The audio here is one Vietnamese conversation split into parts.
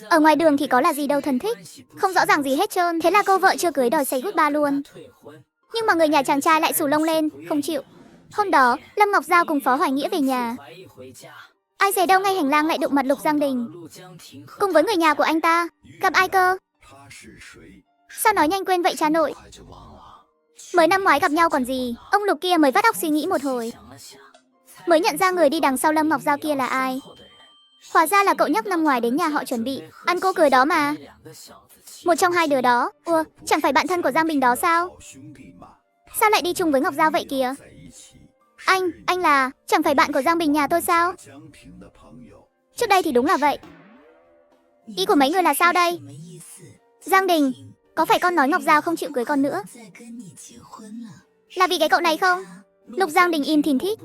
Ở ngoài đường thì có là gì đâu thân thích, không rõ ràng gì hết trơn. Thế là cô vợ chưa cưới đòi say goodbye luôn. Nhưng mà người nhà chàng trai lại xù lông lên, không chịu. Hôm đó, Lâm Ngọc Giao cùng Phó Hoài Nghĩa về nhà. Ai dè đâu ngay hành lang lại đụng mặt Lục Giang Đình cùng với người nhà của anh ta. Gặp ai cơ? Sao nói nhanh quên vậy cha nội? Mới năm ngoái gặp nhau còn gì. Ông Lục kia mới vắt óc suy nghĩ một hồi, mới nhận ra người đi đằng sau Lâm Ngọc Giao kia là ai. Hóa ra là cậu nhóc năm ngoài đến nhà họ chuẩn bị ăn cô cười đó mà. Một trong hai đứa đó. Ủa, chẳng phải bạn thân của Giang Bình đó sao? Sao lại đi chung với Ngọc Giao vậy kìa? Anh là chẳng phải bạn của Giang Bình nhà tôi sao? Trước đây thì đúng là vậy. Ý của mấy người là sao đây? Giang Đình, có phải con nói Ngọc Giao không chịu cưới con nữa là vì cái cậu này không? Lục Giang Đình im thìn thít,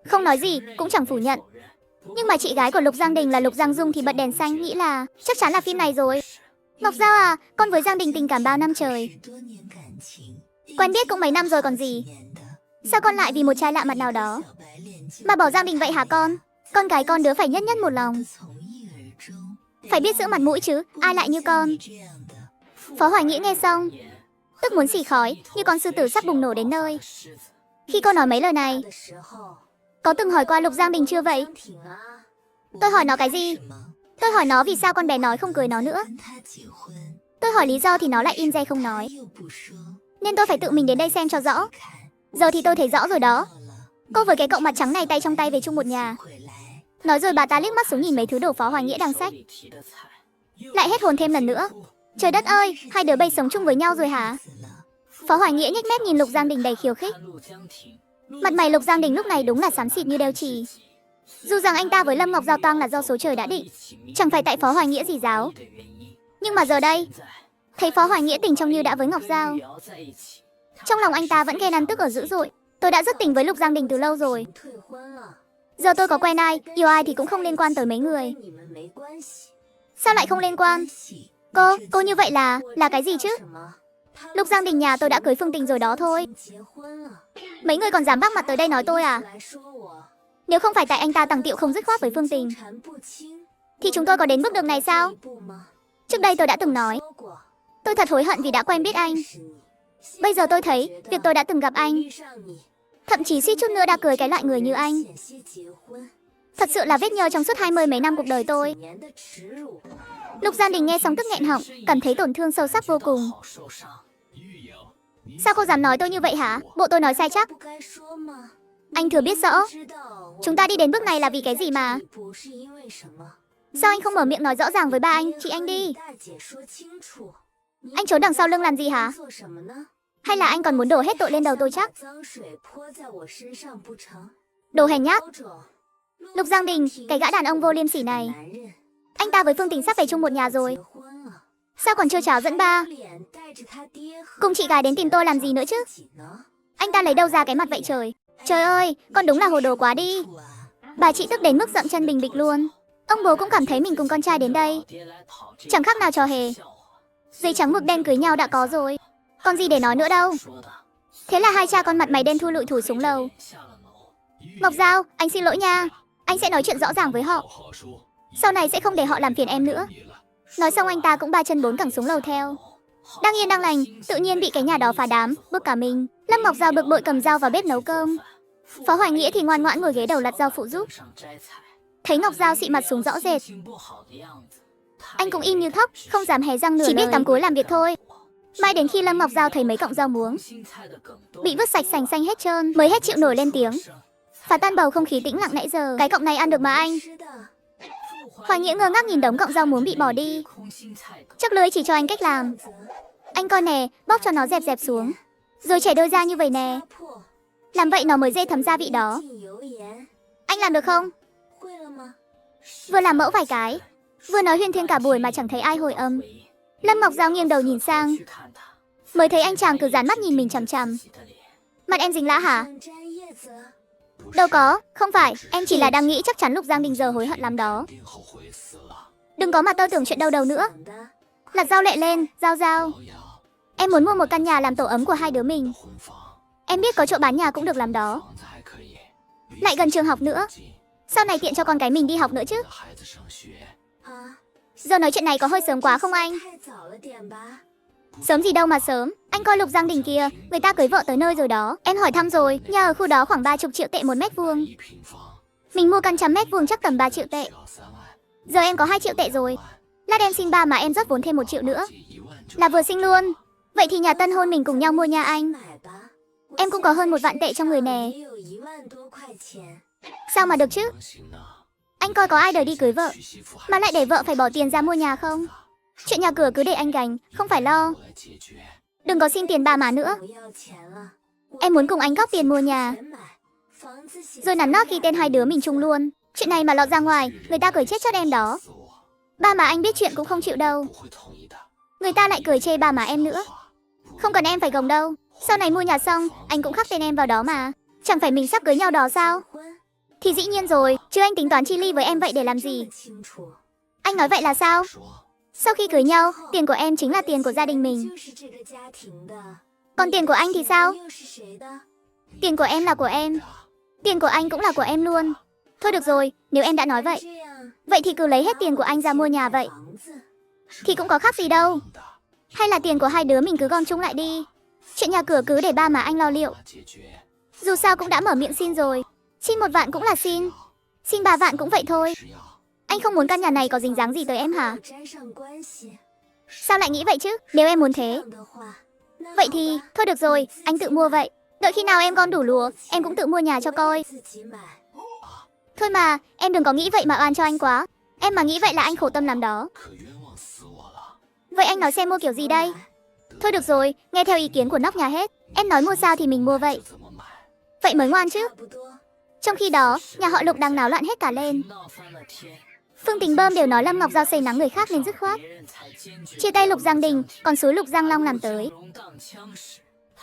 không nói gì, cũng chẳng phủ nhận. Nhưng mà chị gái của Lục Giang Đình là Lục Giang Dung thì bật đèn xanh, nghĩ là chắc chắn là phim này rồi. Ngọc Giao à, con với Giang Đình tình cảm bao năm trời, quen biết cũng mấy năm rồi còn gì. Sao con lại vì một trai lạ mặt nào đó mà bỏ Giang Đình vậy hả con? Con gái con đứa phải nhất nhất một lòng, phải biết giữ mặt mũi chứ, ai lại như con. Phó Hoài Nghĩa nghe xong tức muốn xì khói, như con sư tử sắp bùng nổ đến nơi. Khi cô nói mấy lời này, có từng hỏi qua Lục Giang Đình chưa vậy? Tôi hỏi nó cái gì? Tôi hỏi nó vì sao con bé nói không cưới nó nữa. Tôi hỏi lý do thì nó lại im re không nói. Nên tôi phải tự mình đến đây xem cho rõ. Giờ thì tôi thấy rõ rồi đó. Cô với cái cậu mặt trắng này tay trong tay về chung một nhà. Nói rồi bà ta liếc mắt xuống nhìn mấy thứ đồ Phó Hoài Nghĩa đang xách, lại hết hồn thêm lần nữa. Trời đất ơi, hai đứa bay sống chung với nhau rồi hả? Phó Hoài Nghĩa nhếch mép nhìn Lục Giang Đình đầy khiêu khích. Mặt mày Lục Giang Đình lúc này đúng là xám xịt như đeo chì. Dù rằng anh ta với Lâm Ngọc Giao toang là do số trời đã định, chẳng phải tại Phó Hoài Nghĩa gì giáo. Nhưng mà giờ đây, thấy Phó Hoài Nghĩa tình trông như đã với Ngọc Giao, trong lòng anh ta vẫn ghen ăn tức ở dữ dội. Tôi đã rất tình với Lục Giang Đình từ lâu rồi. Giờ tôi có quen ai, yêu ai thì cũng không liên quan tới mấy người. Sao lại không liên quan? Cô như vậy là cái gì chứ? Lục Giang Đình nhà tôi đã cưới Phương Tình rồi đó thôi. Mấy người còn dám vác mặt tới đây nói tôi à? Nếu không phải tại anh ta tằng tiệu không dứt khoát với Phương Tình, thì chúng tôi có đến bước đường này sao? Trước đây tôi đã từng nói, tôi thật hối hận vì đã quen biết anh. Bây giờ tôi thấy, việc tôi đã từng gặp anh, thậm chí suýt chút nữa đã cưới cái loại người như anh, thật sự là vết nhơ trong suốt 20 mấy năm cuộc đời tôi. Lục Giang Đình nghe xong tức nghẹn họng, cảm thấy tổn thương sâu sắc vô cùng. Sao cô dám nói tôi như vậy hả? Bộ tôi nói sai chắc. Anh thừa biết rõ chúng ta đi đến bước này là vì cái gì mà. Sao anh không mở miệng nói rõ ràng với ba anh, chị anh đi? Anh trốn đằng sau lưng làm gì hả? Hay là anh còn muốn đổ hết tội lên đầu tôi chắc? Đồ hèn nhát. Lục Giang Đình, cái gã đàn ông vô liêm sỉ này, anh ta với Phương Tình sắp về chung một nhà rồi. Sao còn chưa chào dẫn ba cùng chị gái đến tìm tôi làm gì nữa chứ? Anh ta lấy đâu ra cái mặt vậy trời? Trời ơi, con đúng là hồ đồ quá đi. Bà chị tức đến mức dậm chân bình bịch luôn. Ông bố cũng cảm thấy mình cùng con trai đến đây chẳng khác nào trò hề. Giấy trắng mực đen cưới nhau đã có rồi, còn gì để nói nữa đâu. Thế là hai cha con mặt mày đen thui lụi thủi xuống lầu. Ngọc Giao, anh xin lỗi nha. Anh sẽ nói chuyện rõ ràng với họ, sau này sẽ không để họ làm phiền em nữa. Nói xong anh ta cũng ba chân bốn cẳng xuống lầu theo. Đang yên đang lành, tự nhiên bị cái nhà đó phá đám, bực cả mình. Lâm Ngọc Giao bực bội cầm dao vào bếp nấu cơm. Phó Hoài Nghĩa thì ngoan ngoãn ngồi ghế đầu lặt rau phụ giúp. Thấy Ngọc Giao xị mặt xuống rõ rệt, anh cũng im như thóc, không dám hé răng nửa lời, chỉ biết cắm cúi làm việc thôi. Mãi đến khi Lâm Ngọc Giao thấy mấy cọng rau muống bị vứt sạch sành xanh hết trơn mới hết chịu nổi lên tiếng, phá tan bầu không khí tĩnh lặng nãy giờ. Cái cọng này ăn được mà anh? Hoài Nghĩa ngơ ngác nhìn đống cọng rau muống bị bỏ đi, chắc lưỡi chỉ cho anh cách làm. Anh coi nè, bóc cho nó dẹp dẹp xuống, rồi chẻ đôi ra như vậy nè. Làm vậy nó mới dễ thấm gia vị đó. Anh làm được không? Vừa làm mẫu vài cái, vừa nói huyên thuyên cả buổi mà chẳng thấy ai hồi âm. Lâm Ngọc Giao nghiêng đầu nhìn sang, mới thấy anh chàng cứ dán mắt nhìn mình chằm chằm. Mặt em dính lã hả? Đâu có, không phải, em chỉ là đang nghĩ chắc chắn Lục Giang Đình giờ hối hận lắm đó. Đừng có mà tơ tưởng chuyện đâu đâu nữa. Lặt rau lệ lên, Giao. Em muốn mua một căn nhà làm tổ ấm của hai đứa mình. Em biết có chỗ bán nhà cũng được làm đó, lại gần trường học nữa. Sau này tiện cho con cái mình đi học nữa chứ. Giờ nói chuyện này có hơi sớm quá không anh? Sớm gì đâu mà sớm, anh coi Lục Giang Đình kìa, người ta cưới vợ tới nơi rồi đó. Em hỏi thăm rồi, nhà ở khu đó khoảng 30 triệu tệ 1 mét vuông. Mình mua căn 100 mét vuông chắc tầm 3 triệu tệ. Giờ em có 2 triệu tệ rồi. Lát em xin ba mà em rót vốn thêm 1 triệu nữa. Là vừa sinh luôn. Vậy thì nhà tân hôn mình cùng nhau mua nha anh. Em cũng có hơn 1 vạn tệ trong người nè. Sao mà được chứ? Anh coi có ai đời đi cưới vợ mà lại để vợ phải bỏ tiền ra mua nhà không? Chuyện nhà cửa cứ để anh gánh, không phải lo. Đừng có xin tiền bà mà nữa. Em muốn cùng anh góp tiền mua nhà, rồi nắn nót ghi tên hai đứa mình chung luôn. Chuyện này mà lọt ra ngoài, người ta cười chết chót em đó. Ba mà anh biết chuyện cũng không chịu đâu. Người ta lại cười chê ba mà em nữa. Không cần em phải gồng đâu. Sau này mua nhà xong, anh cũng khắc tên em vào đó mà. Chẳng phải mình sắp cưới nhau đó sao? Thì dĩ nhiên rồi, chứ anh tính toán chi ly với em vậy để làm gì? Anh nói vậy là sao? Sau khi cưới nhau, tiền của em chính là tiền của gia đình mình. Còn tiền của anh thì sao? Tiền của em là của em. Tiền của anh cũng là của em luôn. Thôi được rồi, nếu em đã nói vậy, vậy thì cứ lấy hết tiền của anh ra mua nhà vậy. Thì cũng có khác gì đâu. Hay là tiền của hai đứa mình cứ gom chung lại đi. Chuyện nhà cửa cứ để ba mà anh lo liệu. Dù sao cũng đã mở miệng xin rồi. Xin 1 vạn cũng là xin. Xin 3 vạn cũng vậy thôi. Anh không muốn căn nhà này có dính dáng gì tới em hả? Sao lại nghĩ vậy chứ? Nếu em muốn thế, vậy thì, thôi được rồi, anh tự mua vậy. Đợi khi nào em gom đủ lúa, em cũng tự mua nhà cho coi. Thôi mà, em đừng có nghĩ vậy mà oan cho anh quá. Em mà nghĩ vậy là anh khổ tâm lắm đó. Vậy anh nói xem mua kiểu gì đây? Thôi được rồi, nghe theo ý kiến của nóc nhà hết. Em nói mua sao thì mình mua vậy. Vậy mới ngoan chứ. Trong khi đó, nhà họ Lục đang náo loạn hết cả lên. Phương Tình Bơm đều nói Lâm Ngọc Giao xây nắng người khác nên dứt khoát chia tay Lục Giang Đình, còn xúi Lục Giang Long làm tới.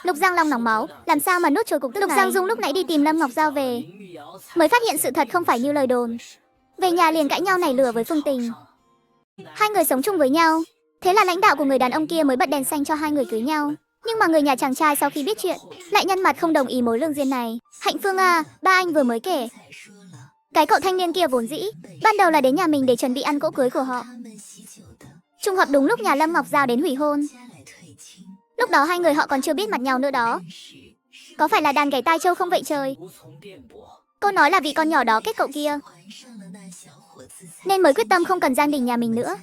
Lục Giang Long nóng máu, làm sao mà nuốt trôi cục tức này. Lục Giang Dung lúc nãy đi tìm Lâm Ngọc Giao về, mới phát hiện sự thật không phải như lời đồn. Về nhà liền cãi nhau nảy lửa với Phương Tình. Hai người sống chung với nhau, thế là lãnh đạo của người đàn ông kia mới bật đèn xanh cho hai người cưới nhau. Nhưng mà người nhà chàng trai sau khi biết chuyện, lại nhăn mặt không đồng ý mối lương duyên này. Hạnh Phương à, ba anh vừa mới kể. Cái cậu thanh niên kia vốn dĩ ban đầu là đến nhà mình để chuẩn bị ăn cỗ cưới của họ. Trùng hợp đúng lúc nhà Lâm Ngọc Giao đến hủy hôn. Lúc đó hai người họ còn chưa biết mặt nhau nữa đó. Có phải là đàn gảy tai châu không vậy trời? Cô nói là vì con nhỏ đó kết cậu kia, nên mới quyết tâm không cần Giang Đình nhà mình nữa.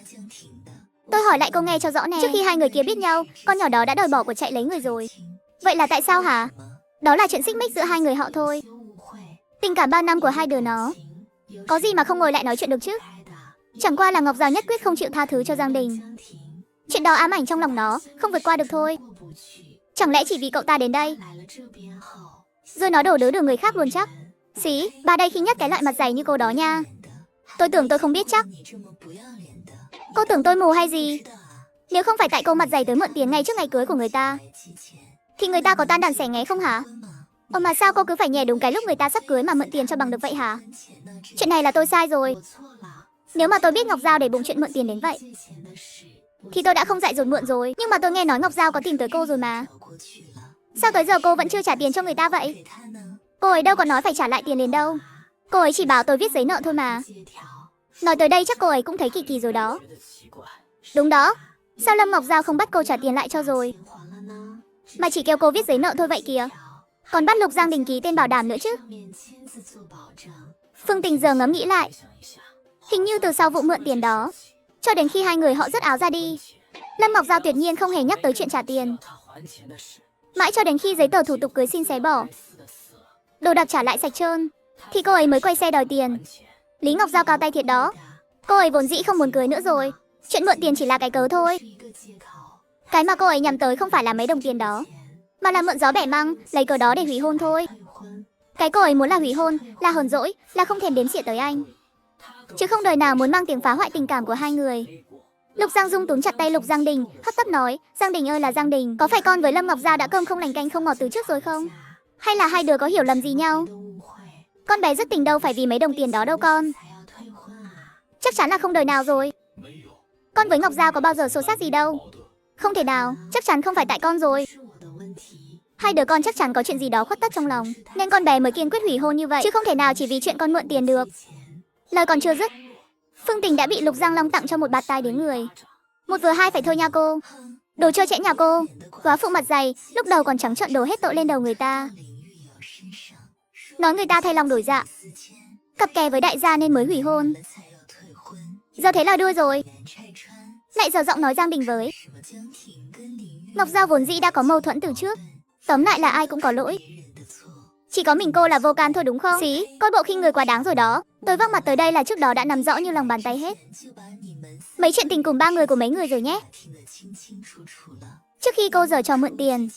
Tôi hỏi lại cô nghe cho rõ nè. Trước khi hai người kia biết nhau, con nhỏ đó đã đòi bỏ cuộc chạy lấy người rồi. Vậy là tại sao hả? Đó là chuyện xích mích giữa hai người họ thôi. Tình cảm 3 năm của hai đứa nó, có gì mà không ngồi lại nói chuyện được chứ? Chẳng qua là Ngọc Giao nhất quyết không chịu tha thứ cho Giang Đình. Chuyện đó ám ảnh trong lòng nó, không vượt qua được thôi. Chẳng lẽ chỉ vì cậu ta đến đây, rồi nó đổ đứa đường người khác luôn chắc? Xí, ba đây khi nhất cái loại mặt dày như cô đó nha. Tôi tưởng tôi không biết chắc. Cô tưởng tôi mù hay gì? Nếu không phải tại cô mặt dày tới mượn tiền ngay trước ngày cưới của người ta, thì người ta có tan đàn xẻ nghé không hả? Ồ mà sao cô cứ phải nhè đúng cái lúc người ta sắp cưới mà mượn tiền cho bằng được vậy hả? Chuyện này là tôi sai rồi. Nếu mà tôi biết Ngọc Giao để bụng chuyện mượn tiền đến vậy, thì tôi đã không dại dột mượn rồi. Nhưng mà tôi nghe nói Ngọc Giao có tìm tới cô rồi mà. Sao tới giờ cô vẫn chưa trả tiền cho người ta vậy? Cô ấy đâu có nói phải trả lại tiền liền đâu. Cô ấy chỉ bảo tôi viết giấy nợ thôi mà. Nói tới đây chắc cô ấy cũng thấy kỳ kỳ rồi đó. Đúng đó. Sao Lâm Ngọc Giao không bắt cô trả tiền lại cho rồi, mà chỉ kêu cô viết giấy nợ thôi vậy kìa? Còn bắt Lục Giang Đình ký tên bảo đảm nữa chứ. Phương Tình giờ ngẫm nghĩ lại, hình như từ sau vụ mượn tiền đó, cho đến khi hai người họ dứt áo ra đi, Lâm Ngọc Giao tuyệt nhiên không hề nhắc tới chuyện trả tiền. Mãi cho đến khi giấy tờ thủ tục cưới xin xé bỏ, đồ đạc trả lại sạch trơn, thì cô ấy mới quay xe đòi tiền. Lý Ngọc Giao cao tay thiệt đó. Cô ấy vốn dĩ không muốn cưới nữa rồi. Chuyện mượn tiền chỉ là cái cớ thôi. Cái mà cô ấy nhắm tới không phải là mấy đồng tiền đó, mà là mượn gió bẻ măng, lấy cớ đó để hủy hôn thôi. Cái cô ấy muốn là hủy hôn, là hờn dỗi, là không thèm đếm xỉa tới anh, chứ không đời nào muốn mang tiếng phá hoại tình cảm của hai người. Lục Giang Dung túm chặt tay Lục Giang Đình, hấp tấp nói, Giang Đình ơi là Giang Đình, có phải con với Lâm Ngọc Giao đã cơm không lành canh không ngọt từ trước rồi không? Hay là hai đứa có hiểu lầm gì nhau? Con bé rất tình đâu phải vì mấy đồng tiền đó đâu con. Chắc chắn là không đời nào rồi. Con với Ngọc Giao có bao giờ xô xát gì đâu. Không thể nào, chắc chắn không phải tại con rồi. Hai đứa con chắc chắn có chuyện gì đó khuất tất trong lòng, nên con bé mới kiên quyết hủy hôn như vậy, chứ không thể nào chỉ vì chuyện con mượn tiền được. Lời còn chưa dứt, Phương Tình đã bị Lục Giang Long tặng cho một bạt tai đến người. Một vừa hai phải thôi nha cô. Đồ chơi chẽn nhà cô. Góa phụ mặt dày, lúc đầu còn trắng trợn đổ hết tội lên đầu người ta. Nói người ta thay lòng đổi dạ. Cặp kè với đại gia nên mới hủy hôn. Giờ thế là đuôi rồi. Lại giờ giọng nói Giang Đình với Ngọc Giao vốn dĩ đã có mâu thuẫn từ trước. Tóm lại là ai cũng có lỗi. Chỉ có mình cô là vô can thôi đúng không? Xí, coi bộ khinh người quá đáng rồi đó. Tôi vác mặt tới đây là trước đó đã nắm rõ như lòng bàn tay hết. Mấy chuyện tình cùng ba người của mấy người rồi nhé. Trước khi cô giở trò mượn tiền,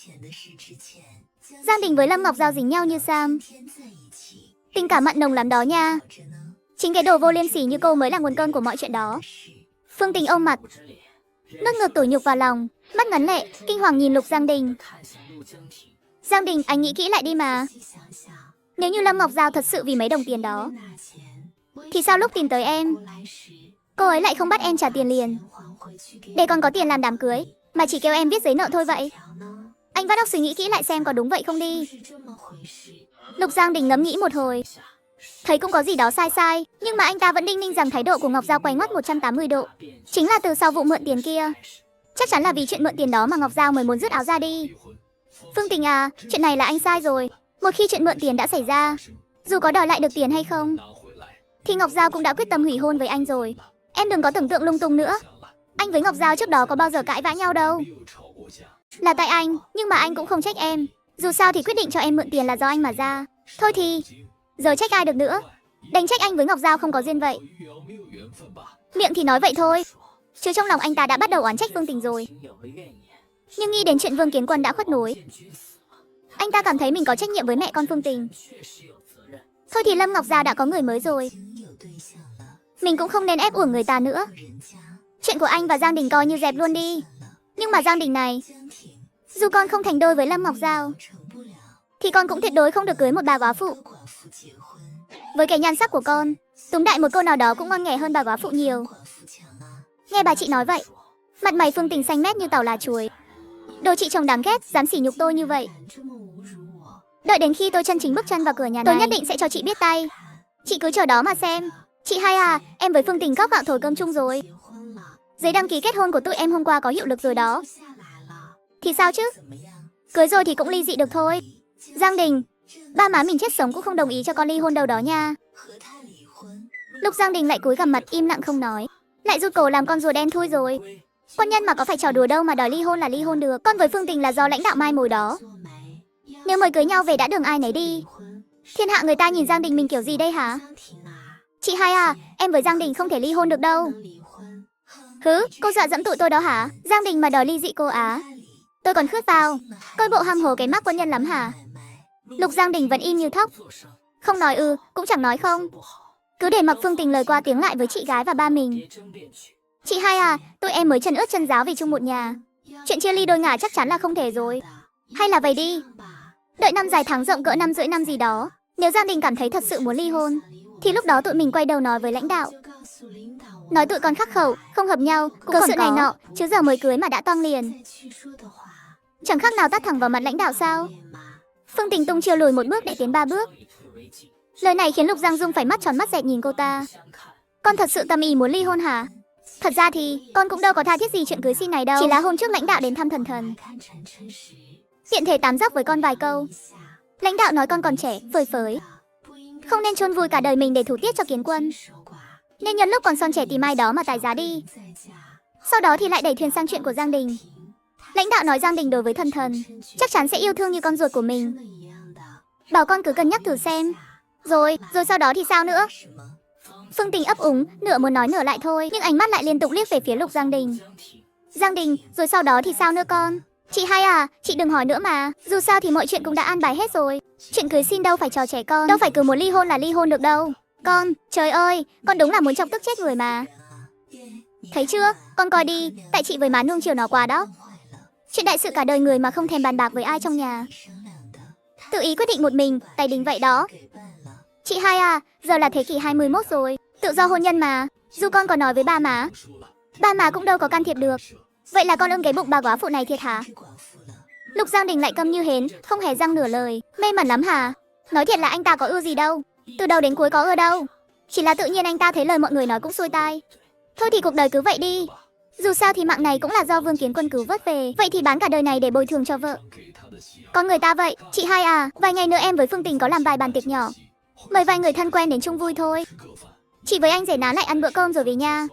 Giang Đình với Lâm Ngọc Giao dính nhau như Sam. Tình cảm mặn nồng lắm đó nha. Chính cái đồ vô liêm sỉ như cô mới là nguồn cơn của mọi chuyện đó. Phương Tình ôm mặt, nuốt ngược tủi nhục vào lòng, mắt ngấn lệ, kinh hoàng nhìn Lục Giang Đình. Giang Đình, anh nghĩ kỹ lại đi mà. Nếu như Lâm Ngọc Giao thật sự vì mấy đồng tiền đó, thì sao lúc tìm tới em, cô ấy lại không bắt em trả tiền liền, để còn có tiền làm đám cưới, mà chỉ kêu em viết giấy nợ thôi vậy? Anh vắt óc suy nghĩ kỹ lại xem có đúng vậy không đi. Lục Giang Đình ngẫm nghĩ một hồi, thấy cũng có gì đó sai sai, nhưng mà anh ta vẫn đinh ninh rằng thái độ của Ngọc Giao quay ngoắt 180 độ. Chính là từ sau vụ mượn tiền kia. Chắc chắn là vì chuyện mượn tiền đó mà Ngọc Giao mới muốn rứt áo ra đi. Phương Tình à, chuyện này là anh sai rồi. Một khi chuyện mượn tiền đã xảy ra, dù có đòi lại được tiền hay không, thì Ngọc Giao cũng đã quyết tâm hủy hôn với anh rồi. Em đừng có tưởng tượng lung tung nữa. Anh với Ngọc Giao trước đó có bao giờ cãi vã nhau đâu. Là tại anh, nhưng mà anh cũng không trách em. Dù sao thì quyết định cho em mượn tiền là do anh mà ra. Thôi thì, giờ trách ai được nữa. Đành trách anh với Ngọc Giao không có duyên vậy. Miệng thì nói vậy thôi, chứ trong lòng anh ta đã bắt đầu oán trách Phương Tình rồi. Nhưng nghĩ đến chuyện Vương Kiến Quân đã khuất núi, anh ta cảm thấy mình có trách nhiệm với mẹ con Phương Tình. Thôi thì Lâm Ngọc Giao đã có người mới rồi, mình cũng không nên ép uổng người ta nữa. Chuyện của anh và Giang Đình coi như dẹp luôn đi. Nhưng mà Giang Đình này, dù con không thành đôi với Lâm Ngọc Giao, thì con cũng tuyệt đối không được cưới một bà góa phụ. Với cái nhan sắc của con, túm đại một cô nào đó cũng ngon nghẻ hơn bà góa phụ nhiều. Nghe bà chị nói vậy, mặt mày Phương Tình xanh mét như tàu lá chuối. Đồ chị chồng đáng ghét, dám sỉ nhục tôi như vậy. Đợi đến khi tôi chân chính bước chân vào cửa nhà này, tôi nhất định sẽ cho chị biết tay. Chị cứ chờ đó mà xem. Chị hai à, em với Phương Tình góc gạo thổi cơm chung rồi. Giấy đăng ký kết hôn của tụi em hôm qua có hiệu lực rồi đó. Thì sao chứ? Cưới rồi thì cũng ly dị được thôi. Giang Đình, ba má mình chết sống cũng không đồng ý cho con ly hôn đâu đó nha. Lúc Giang Đình lại cúi gằm mặt im lặng không nói, lại rụt cổ làm con rùa đen thui rồi. Quân nhân mà có phải trò đùa đâu mà đòi ly hôn là ly hôn được. Con với Phương Tình là do lãnh đạo mai mồi đó. Nếu mới cưới nhau về đã đường ai nấy đi. Thiên hạ người ta nhìn Giang Đình mình kiểu gì đây hả? Chị hai à, em với Giang Đình không thể ly hôn được đâu. Hứ, cô dọa dẫm tụi tôi đó hả? Giang Đình mà đòi ly dị cô á, tôi còn khước vào. Coi bộ ham hồ cái mác quân nhân lắm hả? Lục Giang Đình vẫn im như thóc, không nói cũng chẳng nói không. Cứ để mặc Phương Tình lời qua tiếng lại với chị gái và ba mình. Chị hai à, tụi em mới chân ướt chân ráo vì chung một nhà. Chuyện chia ly đôi ngả chắc chắn là không thể rồi. Hay là vậy đi, đợi năm dài tháng rộng cỡ 5,5 năm gì đó, nếu Giang Đình cảm thấy thật sự muốn ly hôn, thì lúc đó tụi mình quay đầu nói với lãnh đạo. Nói tụi con khắc khẩu, không hợp nhau, cũng có sự này nọ, chứ giờ mới cưới mà đã toang liền. Chẳng khác nào tát thẳng vào mặt lãnh đạo sao? Phương Tình tung chiêu lùi một bước để tiến 3 bước. Lời này khiến Lục Giang Dung phải mắt tròn mắt dẹt nhìn cô ta. Con thật sự tâm ý muốn ly hôn hả? Thật ra thì con cũng đâu có tha thiết gì chuyện cưới xin này đâu. Chỉ là hôm trước lãnh đạo đến thăm thần thần, tiện thể tám dóc với con vài câu. Lãnh đạo nói con còn trẻ, phơi phới, không nên chôn vùi cả đời mình để thủ tiết cho Kiến Quân, nên nhân lúc còn son trẻ tìm ai đó mà tài giá đi. Sau đó thì lại đẩy thuyền sang chuyện của Giang Đình. Lãnh đạo nói Giang Đình đối với thần thần chắc chắn sẽ yêu thương như con ruột của mình, bảo con cứ cân nhắc thử xem. Rồi sau đó thì sao nữa? Phương Tình ấp úng, nửa muốn nói nửa lại thôi, nhưng ánh mắt lại liên tục liếc về phía Lục Giang Đình. Giang Đình, rồi sau đó thì sao nữa con? Chị hai à, chị đừng hỏi nữa mà. Dù sao thì mọi chuyện cũng đã an bài hết rồi. Chuyện cưới xin đâu phải trò trẻ con, đâu phải cứ muốn ly hôn là ly hôn được đâu. Con, trời ơi, con đúng là muốn chọc tức chết người mà. Thấy chưa, con coi đi, tại chị với má nuông chiều nó quá đó. Chuyện đại sự cả đời người mà không thèm bàn bạc với ai trong nhà, tự ý quyết định một mình, tay đính vậy đó. Chị hai à, giờ là thế kỷ 21 rồi, tự do hôn nhân mà. Dù con có nói với ba má cũng đâu có can thiệp được. Vậy là con ưng cái bụng bà góa phụ này thiệt hả? Lục Giang Đình lại câm như hến, không hề răng nửa lời. Mê mẩn lắm hả? Nói thiệt là anh ta có ưa gì đâu, từ đầu đến cuối có ưa đâu. Chỉ là tự nhiên anh ta thấy lời mọi người nói cũng xuôi tai. Thôi thì cuộc đời cứ vậy đi. Dù sao thì mạng này cũng là do Vương Kiến Quân cứu vớt về. Vậy thì bán cả đời này để bồi thường cho vợ. Con người ta vậy. Chị hai à, vài ngày nữa em với Phương Tình có làm vài bàn tiệc nhỏ. Mời vài người thân quen đến chung vui thôi. Chị với anh rể ná lại ăn bữa cơm rồi về nha.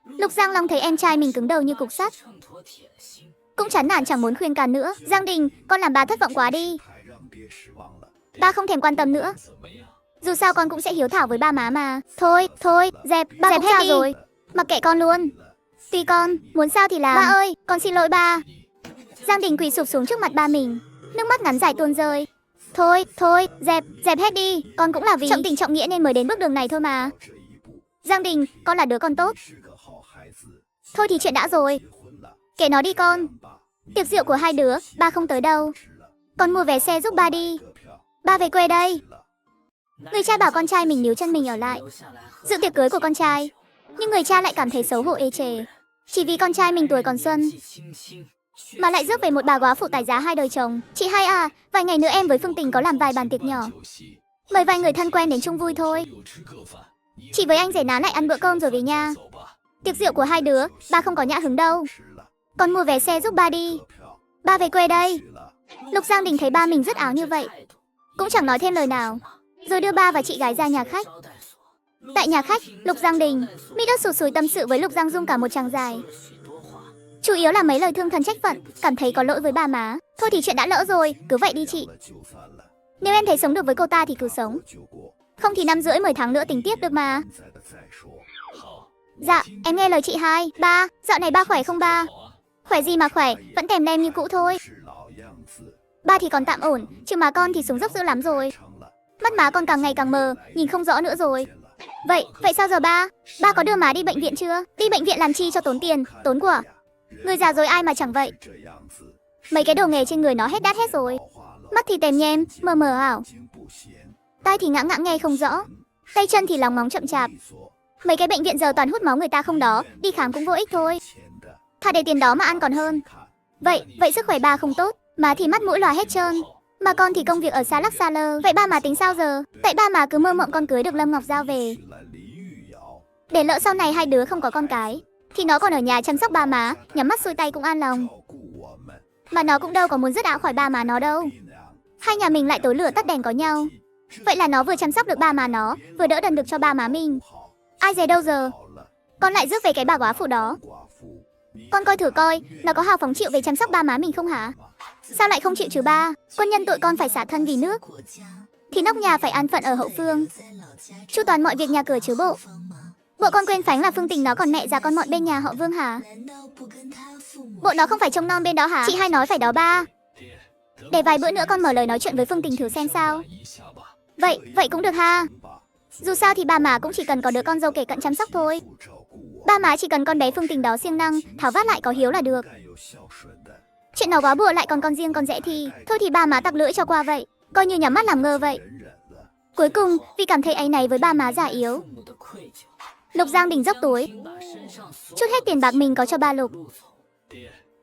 Lục Giang Long thấy em trai mình cứng đầu như cục sắt, cũng chán nản chẳng muốn khuyên can nữa. Giang Đình, con làm ba thất vọng quá đi. Ba không thèm quan tâm nữa. Dù sao con cũng sẽ hiếu thảo với ba má mà. Thôi, dẹp, ba dẹp hết đi rồi. Mặc kệ con luôn. Tùy con, muốn sao thì làm. Ba ơi, con xin lỗi ba. Giang Đình quỳ sụp xuống trước mặt ba mình, nước mắt ngắn dài tuôn rơi. Thôi, dẹp hết đi. Con cũng là vì trọng tình trọng nghĩa nên mới đến bước đường này thôi mà. Giang Đình, con là đứa con tốt. Thôi thì chuyện đã rồi, kệ nó đi con. Tiệc rượu của hai đứa, ba không tới đâu. Con mua vé xe giúp ba đi. Ba về quê đây. Người cha bảo con trai mình níu chân mình ở lại dự tiệc cưới của con trai. Nhưng người cha lại cảm thấy xấu hổ ê chề. Chỉ vì con trai mình tuổi còn xuân mà lại rước về một bà góa phụ tải giá hai đời chồng. Chị hai à, vài ngày nữa em với Phương Tình có làm vài bàn tiệc nhỏ. Mời vài người thân quen đến chung vui thôi. Chị với anh rể ná lại ăn bữa cơm rồi về nha. Tiệc rượu của hai đứa, ba không có nhã hứng đâu. Con mua vé xe giúp ba đi. Ba về quê đây. Lục Giang Đình thấy ba mình dứt áo như vậy, cũng chẳng nói thêm lời nào, rồi đưa ba và chị gái ra nhà khách. Tại nhà khách, Lục Giang Đình, Mỹ Đức sụt sùi tâm sự với Lục Giang Dung cả một chàng dài. Chủ yếu là mấy lời thương thân trách phận, cảm thấy có lỗi với bà má. Thôi thì chuyện đã lỡ rồi, cứ vậy đi chị. Nếu em thấy sống được với cô ta thì cứ sống. Không thì 5 rưỡi 10 tháng nữa tính tiếp được mà. Dạ, em nghe lời chị hai. Ba, dạo này ba khỏe không ba? Khỏe gì mà khỏe, vẫn tèm lem như cũ thôi. Ba thì còn tạm ổn, chứ má con thì xuống dốc dữ lắm rồi. Mắt má con càng ngày càng mờ, nhìn không rõ nữa rồi. Vậy sao giờ ba? Ba có đưa má đi bệnh viện chưa? Đi bệnh viện làm chi cho tốn tiền, tốn của. Người già rồi ai mà chẳng vậy. Mấy cái đồ nghề trên người nó hết đắt hết rồi. Mắt thì tèm nhem, mờ mờ ảo. Tai thì ngã nghe không rõ. Tay chân thì lòng móng chậm chạp. Mấy cái bệnh viện giờ toàn hút máu người ta không đó, đi khám cũng vô ích thôi. Thà để tiền đó mà ăn còn hơn. Vậy sức khỏe ba không tốt, má thì mắt mũi lòa hết trơn. Mà con thì công việc ở xa lắc xa lơ. Vậy ba má tính sao giờ? Tại ba má cứ mơ mộng con cưới được Lâm Ngọc Giao về. Để lỡ sau này hai đứa không có con cái thì nó còn ở nhà chăm sóc ba má, nhắm mắt xuôi tay cũng an lòng. Mà nó cũng đâu có muốn dứt áo khỏi ba má nó đâu. Hai nhà mình lại tối lửa tắt đèn có nhau. Vậy là nó vừa chăm sóc được ba má nó, vừa đỡ đần được cho ba má mình. Ai dè đâu giờ con lại rước về cái bà góa phụ đó. Con coi thử coi, nó có hào phóng chịu về chăm sóc ba má mình không hả? Sao lại không chịu chứ ba? Quân nhân tụi con phải xả thân vì nước, thì nóc nhà phải an phận ở hậu phương, chu toàn mọi việc nhà cửa chứ bộ. Bộ con quên phánh là Phương Tình nó còn mẹ già con mọn bên nhà họ Vương hả? Bộ nó không phải trông non bên đó hả? Chị hai nói phải đó ba. Để vài bữa nữa con mở lời nói chuyện với Phương Tình thử xem sao. Vậy cũng được ha. Dù sao thì ba má cũng chỉ cần có đứa con dâu kể cận chăm sóc thôi. Ba má chỉ cần con bé Phương Tình đó siêng năng, tháo vát lại có hiếu là được. Chuyện nó góa bùa lại còn con riêng con rẽ thì thôi thì ba má tặc lưỡi cho qua vậy, coi như nhắm mắt làm ngơ vậy. Cuối cùng vì cảm thấy áy náy với ba má già yếu, Lục Giang Đình dốc túi chút hết tiền bạc mình có cho ba Lục.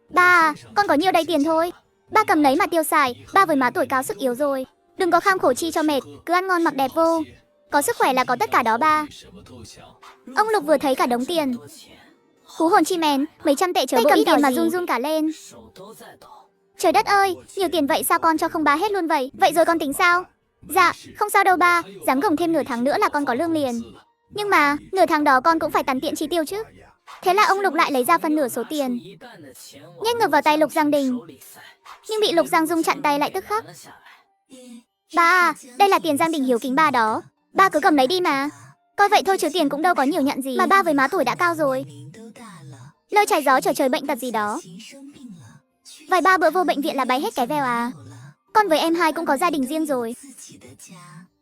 Ba à, con có nhiêu đây tiền thôi, ba cầm lấy mà tiêu xài. Ba với má tuổi cao sức yếu rồi, đừng có kham khổ chi cho mệt, cứ ăn ngon mặc đẹp vô. Có sức khỏe là có tất cả đó ba. Ông Lục vừa thấy cả đống tiền, hú hồn chi mén, mấy trăm tệ chớ bộ ít tiền mà run run cả lên. Trời đất ơi, nhiều tiền vậy sao con cho không ba hết luôn vậy? Vậy rồi con tính sao? Dạ, không sao đâu ba, dám gồng thêm nửa tháng nữa là con có lương liền. Nhưng mà, nửa tháng đó con cũng phải tằn tiện chi tiêu chứ. Thế là ông Lục lại lấy ra phân nửa số tiền, nhét ngược vào tay Lục Giang Đình. Nhưng bị Lục Giang Dung chặn tay lại tức khắc. Ba à, đây là tiền Giang Đình hiếu kính ba đó. Ba cứ cầm lấy đi mà. Coi vậy thôi chứ tiền cũng đâu có nhiều nhận gì. Mà ba với má tuổi đã cao rồi, lơi trái gió trở trời bệnh tật gì đó. Vài ba bữa vô bệnh viện là bay hết cái veo à. Con với em hai cũng có gia đình riêng rồi,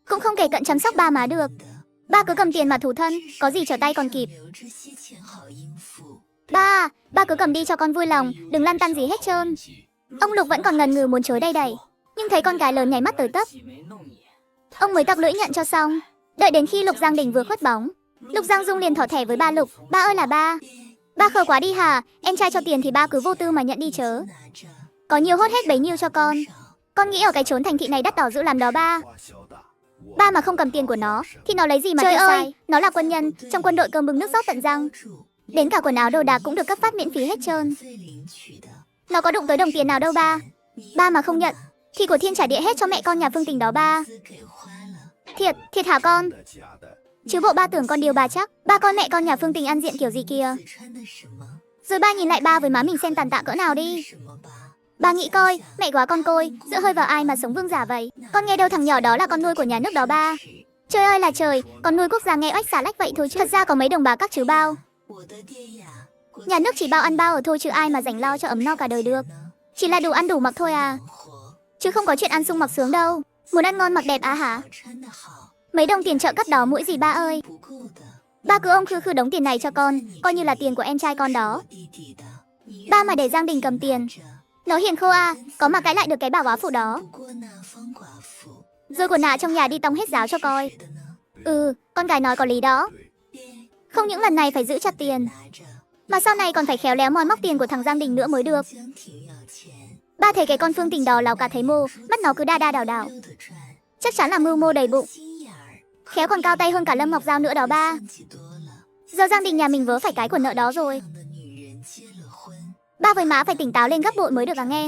cũng không kể cận chăm sóc ba má được. Ba cứ cầm tiền mà thủ thân, có gì trở tay còn kịp. Ba cứ cầm đi cho con vui lòng, đừng lăn tăn gì hết trơn. Ông Lục vẫn còn ngần ngừ muốn chối đây đẩy, nhưng thấy con gái lớn nháy mắt tới tấp, ông mới tặc lưỡi nhận cho xong. Đợi đến khi Lục Giang Đình vừa khuất bóng, Lục Giang Dung liền thỏ thẻ với ba Lục. Ba ơi là ba. Ba khờ quá đi hả? Em trai cho tiền thì ba cứ vô tư mà nhận đi chớ. Có nhiều hốt hết bấy nhiêu cho con. Con nghĩ ở cái chốn thành thị này đắt đỏ dữ lắm đó ba. Ba mà không cầm tiền của nó thì nó lấy gì mà tiêu xài? Nó là quân nhân, trong quân đội cơm bưng nước rót tận răng. Đến cả quần áo đồ đạc cũng được cấp phát miễn phí hết trơn. Nó có đụng tới đồng tiền nào đâu ba. Ba mà không nhận thì của thiên trả địa hết cho mẹ con nhà Phương Tình đó ba. Thiệt hả con? Chứ bộ ba tưởng con điều bà chắc. Ba con mẹ con nhà Phương Tình ăn diện kiểu gì kìa. Rồi ba nhìn lại ba với má mình xem tàn tạ cỡ nào đi. Ba nghĩ coi, mẹ quá con côi, dựa hơi vào ai mà sống vương giả vậy? Con nghe đâu thằng nhỏ đó là con nuôi của nhà nước đó ba. Trời ơi là trời, con nuôi quốc gia nghe oách xà lách vậy thôi chứ. Thật ra có mấy đồng bà các chứ bao. Nhà nước chỉ bao ăn bao ở thôi chứ ai mà rảnh lo cho ấm no cả đời được. Chỉ là đủ ăn đủ mặc thôi à. Chứ không có chuyện ăn sung mặc sướng đâu. Muốn ăn ngon mặc đẹp à hả? Mấy đồng tiền trợ cấp đó mũi gì ba ơi. Ba cứ ông khư đống tiền này cho con, coi như là tiền của em trai con đó. Ba mà để Giang Đình cầm tiền, nó hiền khô à, có mà cãi lại được cái bà góa phụ đó. Rồi quần ả trong nhà đi tong hết giáo cho coi. Con gái nói có lý đó. Không những lần này phải giữ chặt tiền, mà sau này còn phải khéo léo moi móc tiền của thằng Giang Đình nữa mới được. Ba thấy cái con Phương Tình đó láo cả thấy mô, mắt nó cứ đa đảo. Chắc chắn là mưu mô đầy bụng. Khéo còn cao tay hơn cả Lâm Ngọc Giao nữa đó ba. Giờ Giang Đình nhà mình vớ phải cái của nợ đó rồi. Ba với má phải tỉnh táo lên gấp bội mới được à nghe.